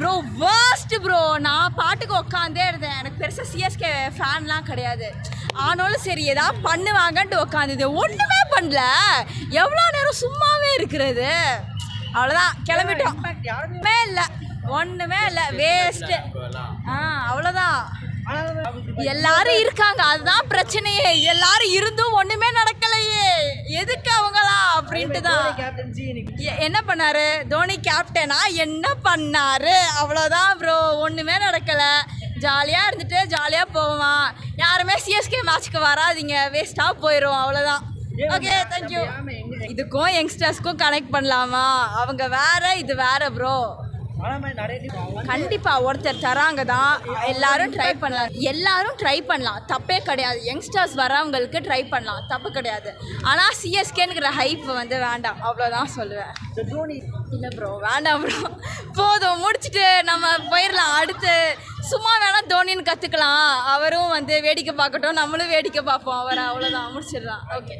Bro worst bro. நான் பாட்டுக்கு உட்காந்தே இருந்தேன். எனக்கு பெருசாக சிஎஸ்கே ஃபேன்லாம் கிடையாது. ஆனாலும் சரி ஏதாவது பண்ணுவாங்கன்ட்டு உட்காந்துது. ஒன்றுமே பண்ணல. எவ்வளோ நேரம் சும்மாவே இருக்கிறது. அவ்வளோதான், கிளம்பிட்டோம். ஒன்றுமே இல்லை, வேஸ்ட்டு. அவ்வளோதான். எல்லாரும் இருக்காங்க, அதுதான் பிரச்சனையே. எல்லாரும் இருந்தும் ஒண்ணுமே நடக்கலையே, எதுக்கு அவங்களா அப்படின்ட்டு தான். என்ன பண்ணாரு தோனி கேப்டனா? என்ன பண்ணாரு? அவ்வளோதான் ப்ரோ, ஒண்ணுமே நடக்கல. ஜாலியா இருந்துட்டு ஜாலியா போவான். யாருமே சிஎஸ்கே மேட்ச்க்கு வராதிங்க, வேஸ்டா போயிடும். அவ்வளோதான். Okay, thank you. இதுக்கும் யங்ஸ்டர்ஸ்க்கும் கனெக்ட் பண்ணலாமா? அவங்க வேற, இது வேற ப்ரோ. கண்டிப்பா ஒருத்தர் தராங்க தான். எல்லாரும் ட்ரை பண்ணலாம், தப்பே கிடையாது. யங்ஸ்டர்ஸ் வரவங்களுக்கு ட்ரை பண்ணலாம், தப்பு கிடையாது. ஆனால் சிஎஸ்கேங்கிற ஹைப் வந்து வேண்டாம், அவ்வளோதான் சொல்லுவேன். இல்லை ப்ரோ, வேண்டாம் ப்ரோ, போதும், முடிச்சுட்டு நம்ம போயிடலாம். அடுத்து சும்மா வேணால் தோனின்னு கற்றுக்கலாம். அவரும் வந்து வேடிக்கை பார்க்கட்டும், நம்மளும் வேடிக்கை பார்ப்போம் அவரை. அவ்வளோதான், முடிச்சிடலாம். ஓகே.